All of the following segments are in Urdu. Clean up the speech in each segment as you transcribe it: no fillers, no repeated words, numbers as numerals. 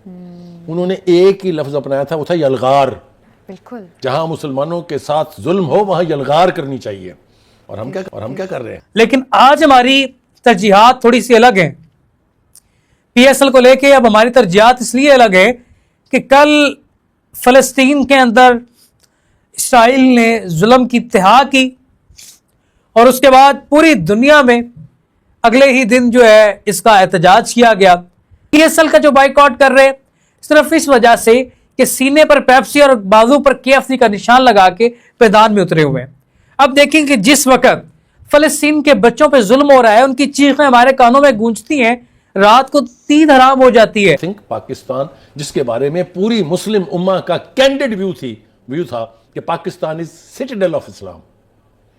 انہوں نے ایک ہی لفظ اپنایا تھا، وہ تھا یلغار. بالکل. جہاں مسلمانوں کے ساتھ ظلم ہو وہاں یلغار کرنی چاہیے. اور ہم کیا کر رہے ہیں؟ لیکن آج ہماری ترجیحات تھوڑی سی الگ ہیں. پی ایس ایل کو لے کے اب ہماری ترجیحات اس لیے الگ ہے کہ کل فلسطین کے اندر اسرائیل نے ظلم کی انتہا کی، اور اس کے بعد پوری دنیا میں اگلے ہی دن جو ہے اس کا احتجاج کیا گیا. پی ایس ایل کا جو بائیکاٹ کر رہے صرف اس وجہ سے کہ سینے پر پیپسی اور بازو پر کے ایف سی کا نشان لگا کے میدان میں اترے ہوئے ہیں. اب دیکھیں کہ جس وقت فلسطین کے بچوں پہ ظلم ہو رہا ہے، ان کی چیخیں ہمارے کانوں میں گونجتی ہیں، رات کو نیند حرام ہو جاتی ہے. پاکستان جس کے بارے میں پوری مسلم امہ کا کینڈڈ ویو تھا کہ Pakistan is citadel of Islam.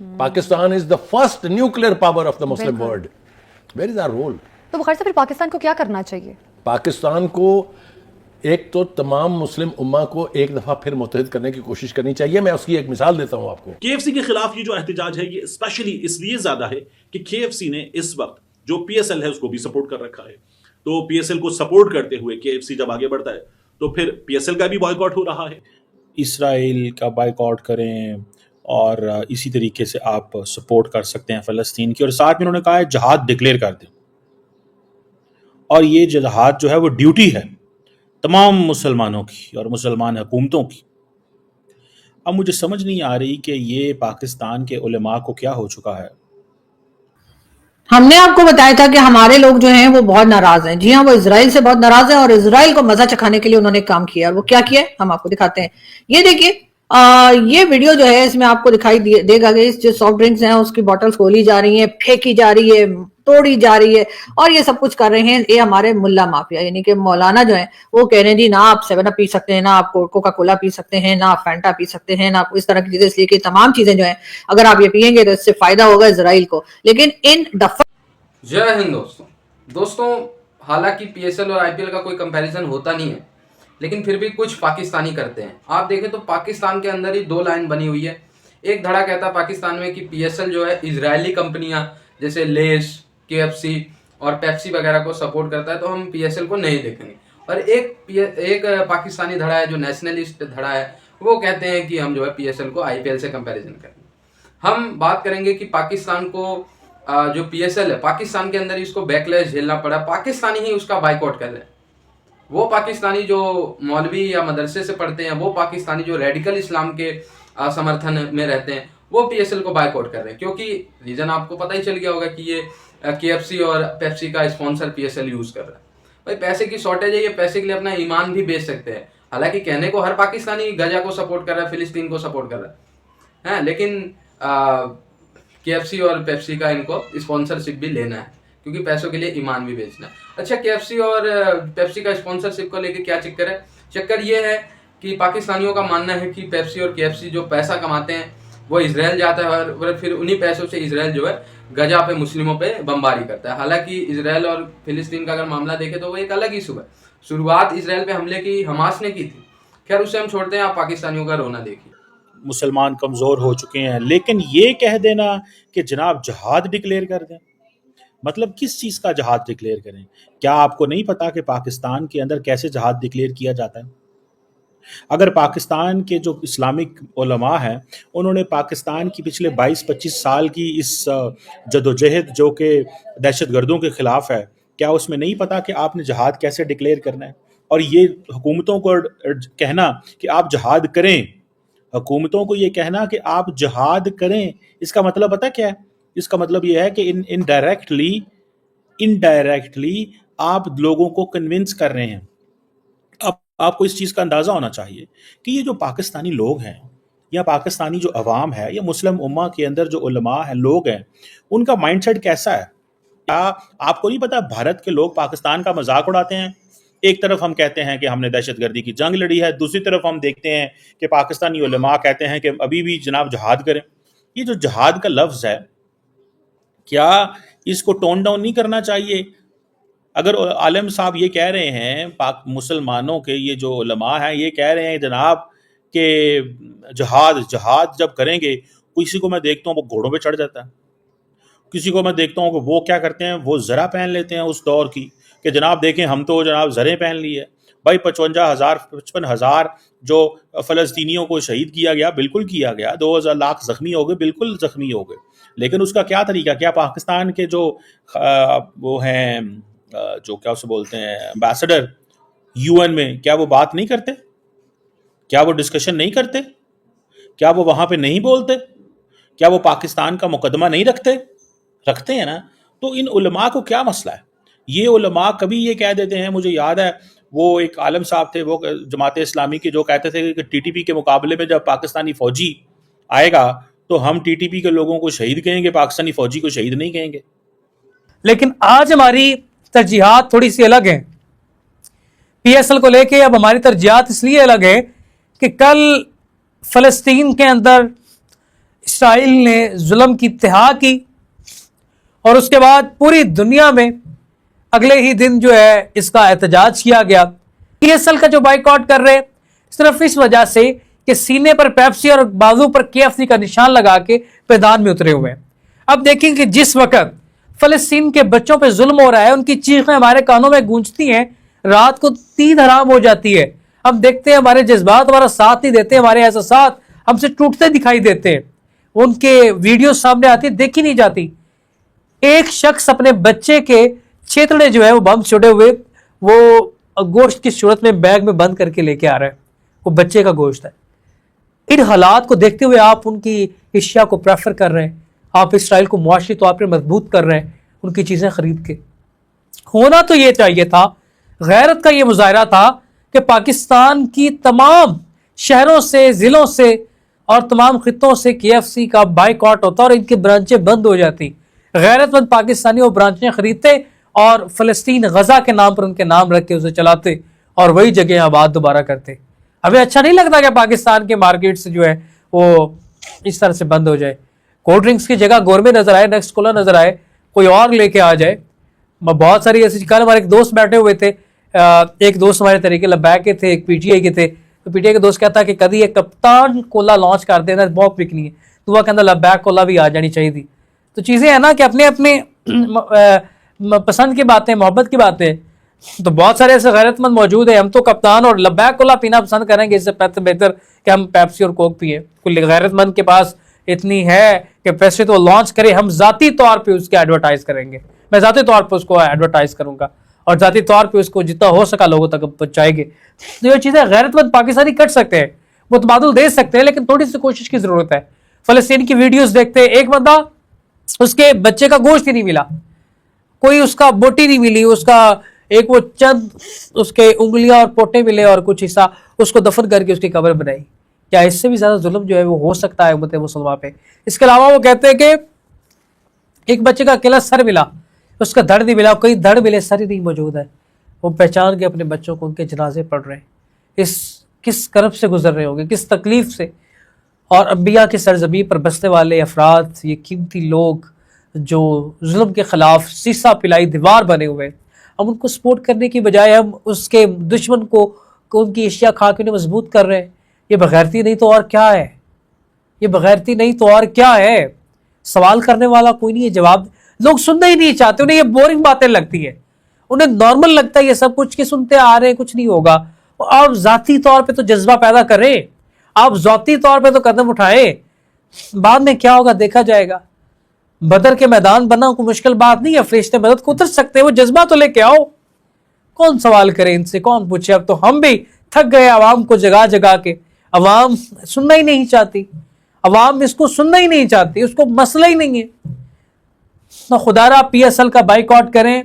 Pakistan is the first nuclear power of the Muslim world. Where is our role? تو بخاری صاحب پھر پاکستان کو کیا کرنا چاہیے؟ پاکستان کو ایک تو تمام مسلم امہ کو ایک دفعہ پھر متحد کرنے کی کوشش کرنی چاہیے. میں اس کی ایک مثال دیتا ہوں آپ کو. کے ایف سی کے خلاف یہ جو احتجاج ہے یہ اسپیشلی اس لیے زیادہ ہے کہ کے ایف سی نے اس وقت جو پی ایس ایل ہے اس کو بھی سپورٹ کر رکھا ہے. تو پی ایس ایل کو سپورٹ کرتے ہوئے کے ایف سی جب آگے بڑھتا ہے تو پھر پی ایس ایل کا بھی بائیکاٹ ہو رہا ہے. اسرائیل کا بائیکاٹ کریں اور اسی طریقے سے آپ سپورٹ کر سکتے ہیں فلسطین کی، اور ساتھ میں انہوں نے کہا ہے جہاد ڈکلیئر کر دیں. اور یہ جہاد جو ہے وہ ڈیوٹی ہے تمام مسلمانوں کی اور مسلمان حکومتوں کی. اب مجھے سمجھ نہیں آ رہی کہ یہ پاکستان کے علماء کو کیا ہو چکا ہے. ہم نے آپ کو بتایا تھا کہ ہمارے لوگ جو ہیں وہ بہت ناراض ہیں. جی ہاں، وہ اسرائیل سے بہت ناراض ہیں، اور اسرائیل کو مزہ چکھانے کے لیے انہوں نے کام کیا. اور وہ کیا کیا ہے ہم آپ کو دکھاتے ہیں. یہ دیکھیے، یہ ویڈیو جو ہے اس میں آپ کو دکھائی دے گا کہ جو سافٹ ڈرنکس ہیں اس کی بوٹلز کھولی جا رہی ہیں، پھینکی جا رہی ہے، توڑی جا رہی ہے، اور یہ سب کچھ کر رہے ہیں یہ ہمارے ملا مافیا، یعنی کہ مولانا جو ہیں وہ کہہ رہے ہیں جی نہ آپ 7 اپ پی سکتے ہیں، نہ آپ کوکا کولا پی سکتے ہیں، نہ آپ فینٹا پی سکتے ہیں، نہ آپ اس طرح کی چیزیں. اس لیے کہ تمام چیزیں جو ہیں اگر آپ یہ پیئیں گے تو اس سے فائدہ ہوگا اسرائیل کو. لیکن ان دفعہ جے ہند دوستوں، حالانکہ پی ایس ایل اور آئی پی ایل کا کوئی کمپیریزن ہوتا نہیں ہے، لیکن پھر بھی کچھ پاکستانی کرتے ہیں. آپ دیکھیں تو پاکستان کے اندر ہی 2 لائن بنی ہوئی ہے. ایک دھڑا کہتا ہے پاکستان میں کہ پی ایس ایل جو ہے اسرائیلی کمپنیاں جیسے لیس، کے ایف سی اور پیپسی وغیرہ کو سپورٹ کرتا ہے، تو ہم پی ایس ایل کو نہیں دیکھیں گے. اور ایک پاکستانی دھڑا ہے جو نیشنلسٹ دھڑا ہے، وہ کہتے ہیں کہ ہم جو ہے پی ایس ایل کو آئی پی ایل سے کمپیریزن کریں گے. ہم بات کریں گے کہ پاکستان کو جو پی ایس ایل ہے، پاکستان کے اندر اس کو بیکلیش جھیلنا پڑا. پاکستانی ہی اس کا بائیکاٹ کر رہے ہیں. وہ پاکستانی جو مولوی یا مدرسے سے پڑھتے ہیں، وہ پاکستانی جو ریڈیکل اسلام کے سمرتھن میں رہتے ہیں، وہ پی ایس ایل کو بائیکاٹ کر رہے ہیں. کیونکہ ریزن آپ کو پتہ ہی چل گیا ہوگا کہ یہ کے ایف سی اور پیپسی کا sponsor P S L use کر رہا ہے. بھائی پیسے کی شارٹیج ہے، یہ پیسے کے لیے اپنا ایمان بھی بیچ سکتے ہیں. حالانکہ کہنے کو ہر پاکستانی غزہ کو سپورٹ کر رہا ہے، فلسطین کو سپورٹ کر رہا ہے، لیکن کے ایف سی اور پیپسی کا ان کو اسپانسرشپ بھی لینا ہے، کیونکہ پیسوں کے لیے ایمان بھی بیچنا ہے. اچھا، کے ایف سی اور پیپسی کا اسپانسرشپ کو لے کے کیا چکر ہے؟ چکر یہ ہے کہ پاکستانیوں کا ماننا ہے کہ پیپسی اور کے ایف سی جو پیسہ کماتے ہیں وہ اسرائیل جاتا ہے، اور پھر انہی پیسوں سے اسرائیل جو ہے غزہ پہ مسلموں پہ بمباری کرتا ہے. حالانکہ اسرائیل اور فلسطین کا اگر معاملہ دیکھیں تو وہ ایک الگ ایشو ہے. شروعات اسرائیل پہ حملے کی حماس نے کی تھی. خیر اسے ہم چھوڑتے ہیں، آپ پاکستانیوں کا رونا دیکھیے. مسلمان کمزور ہو چکے ہیں، لیکن یہ کہہ دینا کہ جناب جہاد ڈکلیئر کر دیں، مطلب کس چیز کا جہاد ڈکلیئر کریں؟ کیا آپ کو نہیں پتا کہ پاکستان کے اندر کیسے جہاد ڈکلیئر کیا جاتا ہے؟ اگر پاکستان کے جو اسلامک علماء ہیں انہوں نے پاکستان کی پچھلے 22-25 سال کی اس جدوجہد جو کہ دہشت گردوں کے خلاف ہے، کیا اس میں نہیں پتا کہ آپ نے جہاد کیسے ڈکلیئر کرنا ہے؟ اور یہ حکومتوں کو کہنا کہ آپ جہاد کریں، حکومتوں کو یہ کہنا کہ آپ جہاد کریں، اس کا مطلب پتہ کیا ہے؟ اس کا مطلب یہ ہے کہ انڈائریکٹلی آپ لوگوں کو کنونس کر رہے ہیں. اب آپ کو اس چیز کا اندازہ ہونا چاہیے کہ یہ جو پاکستانی لوگ ہیں یا پاکستانی جو عوام ہے یا مسلم امہ کے اندر جو علماء ہیں، لوگ ہیں، ان کا مائنڈ سیٹ کیسا ہے. کیا آپ کو نہیں پتا بھارت کے لوگ پاکستان کا مذاق اڑاتے ہیں؟ ایک طرف ہم کہتے ہیں کہ ہم نے دہشت گردی کی جنگ لڑی ہے، دوسری طرف ہم دیکھتے ہیں کہ پاکستانی علماء کہتے ہیں کہ ابھی بھی جناب جہاد کریں. یہ جو جہاد کا لفظ ہے، کیا اس کو ٹون ڈاؤن نہیں کرنا چاہیے؟ اگر عالم صاحب یہ کہہ رہے ہیں، پاک مسلمانوں کے یہ جو علماء ہیں یہ کہہ رہے ہیں جناب کہ جہاد جب کریں گے، کسی کو میں دیکھتا ہوں وہ گھوڑوں پہ چڑھ جاتا ہے، کسی کو میں دیکھتا ہوں کہ وہ کیا کرتے ہیں، وہ زرہ پہن لیتے ہیں اس دور کی کہ جناب دیکھیں ہم تو جناب زریں پہن لی ہے، بھائی 55,000 جو فلسطینیوں کو شہید کیا گیا، بالکل کیا گیا، 2,000 لاکھ زخمی ہو گئے، بالکل زخمی ہو گئے، لیکن اس کا کیا طریقہ؟ کیا پاکستان کے جو وہ ہیں جو کیا اسے بولتے ہیں ایمبیسڈر UN میں، کیا وہ بات نہیں کرتے؟ کیا وہ ڈسکشن نہیں کرتے؟ کیا وہ وہاں پہ نہیں بولتے؟ کیا وہ پاکستان کا مقدمہ نہیں رکھتے ہیں نا؟ تو ان علماء کو کیا مسئلہ ہے؟ یہ علماء کبھی یہ کہہ دیتے ہیں، مجھے یاد ہے وہ ایک عالم صاحب تھے، وہ جماعت اسلامی کے، جو کہتے تھے کہ TTP کے مقابلے میں جب پاکستانی فوجی آئے گا تو ہم TTP کے لوگوں کو شہید کہیں گے، پاکستانی فوجی کو شہید نہیں کہیں گے۔ لیکن آج ہماری ترجیحات تھوڑی سی الگ ہیں PSL کو لے کے۔ اب ہماری ترجیحات اس لیے الگ ہے کہ کل فلسطین کے اندر اسرائیل نے ظلم کی انتہا کی، اور اس کے بعد پوری دنیا میں اگلے ہی دن جو ہے اس کا احتجاج کیا گیا۔ PSL کا جو بائیکاٹ کر رہے صرف اس وجہ سے کہ سینے پر پیپسی اور بازو پر KFC کا نشان لگا کے میدان میں اترے ہوئے ہیں۔ اب دیکھیں کہ جس وقت فلسطین کے بچوں پہ ظلم ہو رہا ہے، ان کی چیخیں ہمارے کانوں میں گونجتی ہیں، رات کو نیند حرام ہو جاتی ہے، ہم دیکھتے ہیں ہمارے جذبات ہمارا ساتھ نہیں دیتے، ہمارے احساسات ہم سے ٹوٹتے دکھائی دیتے ہیں، ان کے ویڈیو سامنے آتی دیکھی نہیں جاتی۔ ایک شخص اپنے بچے کے چھیتڑے جو ہے وہ بم چھوڑے ہوئے، وہ گوشت کی صورت میں بیگ میں بند کر کے لے کے آ رہا ہے، وہ بچے کا گوشت ہے۔ ان حالات کو دیکھتے ہوئے آپ ان کی اشیاء کو پریفر کر رہے ہیں، آپ اسرائیل کو معاشی طور پر مضبوط کر رہے ہیں ان کی چیزیں خرید کے۔ ہونا تو یہ چاہیے تھا، غیرت کا یہ مظاہرہ تھا کہ پاکستان کی تمام شہروں سے، ضلعوں سے اور تمام خطوں سے KFC کا بائیکاٹ ہوتا اور ان کی برانچیں بند ہو جاتی، غیرت مند پاکستانی وہ برانچیں خریدتے اور فلسطین غزہ کے نام پر ان کے نام رکھ کے اسے چلاتے اور وہی جگہ آباد دوبارہ کرتے۔ ہمیں اچھا نہیں لگتا کہ پاکستان کے مارکیٹ سے جو ہے وہ اس طرح سے بند ہو جائے، کولڈ ڈرنکس کی جگہ گورمے نظر آئے، نیکسٹ کولا نظر آئے، کوئی اور لے کے آ جائے۔ بہت ساری ایسی، کل ہمارے ایک دوست بیٹھے ہوئے تھے، ایک دوست ہمارے طریقے لبیک کے تھے، ایک PTI کے تھے، تو PTI کے دوست کہتا کہ کدی ایک کپتان کولا لانچ کر دینا بہت بکنی ہے، تو وہ کہتا لبیک کولا بھی آ جانی چاہیے تھی۔ تو چیزیں ہیں نا کہ اپنے اپنے پسند کی باتیں، محبت کی باتیں، تو بہت سارے ایسے غیرت مند موجود ہیں، ہم تو کپتان اور لبیک کولا پینا پسند کریں گے، اس سے بہتر کہ ہم پیپسی اور کوک پیئے۔ کوئی غیرت مند کے پاس اتنی ہے کہ پیسے تو لانچ کرے، ہم ذاتی طور پہ اس کے ایڈورٹائز کریں گے، میں ذاتی طور پہ اس کو ایڈورٹائز کروں گا اور ذاتی طور پہ اس کو جتنا ہو سکا لوگوں تک پہنچائیں گے۔ تو یہ چیزیں غیرت مند پاکستانی کر سکتے ہیں، وہ تبادل دے سکتے ہیں، لیکن تھوڑی سی کوشش کی ضرورت ہے۔ فلسطین کی ویڈیوز دیکھتے، ایک بندہ اس کے بچے کا گوشت ہی نہیں ملا، کوئی اس کا بوٹی نہیں ملی، اس کا ایک وہ چند اس کے انگلیاں اور پوٹے ملے اور کچھ حصہ اس کو دفن کر کے اس کی قبر بنائی۔ کیا اس سے بھی زیادہ ظلم جو ہے وہ ہو سکتا ہے امت مسلمہ پہ؟ اس کے علاوہ وہ کہتے ہیں کہ ایک بچے کا اکیلا سر ملا، اس کا دھڑ نہیں ملا، کئی دھڑ ملے سر ہی نہیں موجود ہے، وہ پہچان کے اپنے بچوں کو ان کے جنازے پڑھ رہے ہیں۔ کس کرب سے گزر رہے ہوں گے، کس تکلیف سے۔ اور انبیاء کی سرزمین پر بسنے والے افراد، یہ قیمتی لوگ جو ظلم کے خلاف سیسا پلائی دیوار بنے ہوئے، ہم ان کو سپورٹ کرنے کی بجائے ہم اس کے دشمن کو ان کی اشیاء کھا کے انہیں مضبوط کر رہے ہیں۔ یہ بغیرتی نہیں تو اور کیا ہے؟ یہ بغیرتی نہیں تو اور کیا ہے؟ سوال کرنے والا کوئی نہیں ہے، جواب لوگ سننا ہی نہیں چاہتے، انہیں یہ بورنگ باتیں لگتی ہیں، انہیں نارمل لگتا ہے یہ سب کچھ کہ سنتے آ رہے ہیں، کچھ نہیں ہوگا۔ آپ ذاتی طور پہ تو جذبہ پیدا کریں، آپ ذاتی طور پہ تو قدم اٹھائیں، بعد میں کیا ہوگا دیکھا جائے گا۔ بدر کے میدان بننا کوئی مشکل بات نہیں ہے، فرشتے مدد کو اتر سکتے ہیں، وہ جذبہ تو لے کے آؤ۔ کون سوال کرے ان سے، کون پوچھے؟ اب تو ہم بھی تھک گئے عوام کو جگا جگا کے، عوام سننا ہی نہیں چاہتی، عوام اس کو سننا ہی نہیں چاہتی، اس کو مسئلہ ہی نہیں ہے۔ تو خدا را PSL کا بائیکاٹ کریں،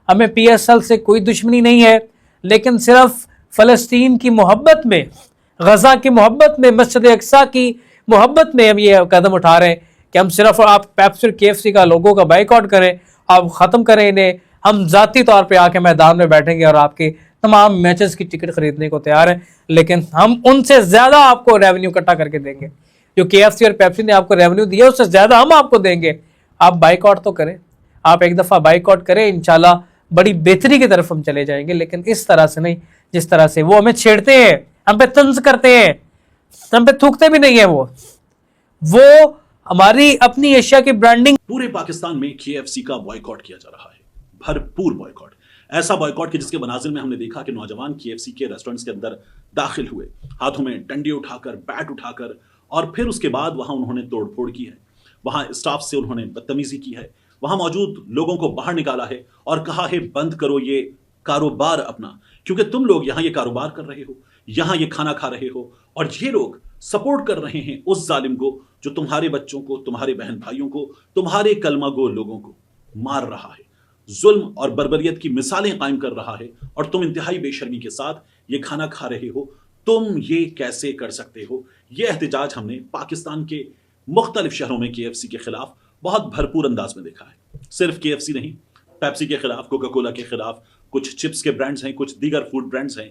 ہمیں PSL سے کوئی دشمنی نہیں ہے، لیکن صرف فلسطین کی محبت میں، غزہ کی محبت میں، مسجد اقصیٰ کی محبت میں ہم یہ قدم اٹھا رہے ہیں کہ ہم صرف آپ پیپسی اور KFC کا لوگوں کا بائیکاٹ کریں، آپ ختم کریں انہیں، ہم ذاتی طور پہ آ کے میدان میں بیٹھیں گے اور آپ کے تمام میچز کی ٹکٹ خریدنے کو تیار ہیں، لیکن ہم ان سے زیادہ آپ کو ریونیو اکٹھا کر کے دیں گے۔ جو KFC اور پیپسی نے آپ کو ریونیو دیا اس سے زیادہ ہم آپ کو دیں گے۔ آپ بائیکاٹ تو کریں، آپ ایک دفعہ بائیکاٹ کریں، انشاءاللہ بڑی بہتری کی طرف ہم چلے جائیں گے، لیکن اس طرح سے نہیں جس طرح سے وہ ہمیں چھیڑتے ہیں، ہم پہ طنز کرتے ہیں، ہم پہ تھوکتے بھی نہیں ہیں۔ وہ ہماری اپنی ایشیا کی برانڈنگ۔ پورے پاکستان میں KFC کا بائیکاٹ کیا جا رہا ہے، بھرپور بائیکاٹ۔ ایسا بائیکاٹ کہ جس کے مناظر میں ہم نے دیکھا کہ نوجوان KFC کے ریسٹورنٹس کے اندر داخل ہوئے، ہاتھوں میں ڈنڈے اٹھا کر، بیٹ اٹھا کر، اور پھر اس کے بعد وہاں انہوں نے توڑ پھوڑ کی ہے، وہاں اسٹاف سے انہوں نے بدتمیزی کی ہے، وہاں موجود لوگوں کو باہر نکالا ہے اور کہا ہے بند کرو یہ کاروبار اپنا، کیونکہ تم لوگ یہاں یہ کاروبار کر رہے ہو، یہاں یہ کھانا کھا رہے ہو، اور یہ لوگ سپورٹ کر رہے ہیں اس ظالم کو جو تمہارے بچوں کو، تمہارے بہن بھائیوں کو، تمہارے کلمہ گو لوگوں کو مار رہا ہے، ظلم اور بربریت کی مثالیں قائم کر رہا ہے، اور تم انتہائی بے شرمی کے ساتھ یہ کھانا کھا رہے ہو۔ تم یہ کیسے کر سکتے ہو؟ یہ احتجاج ہم نے پاکستان کے مختلف شہروں میں KFC کے خلاف بہت بھرپور انداز میں دیکھا ہے۔ صرف KFC نہیں، پیپسی کے خلاف، کوکا کولا کے خلاف، کچھ چپس کے برانڈز ہیں، کچھ دیگر فوڈ برانڈز ہیں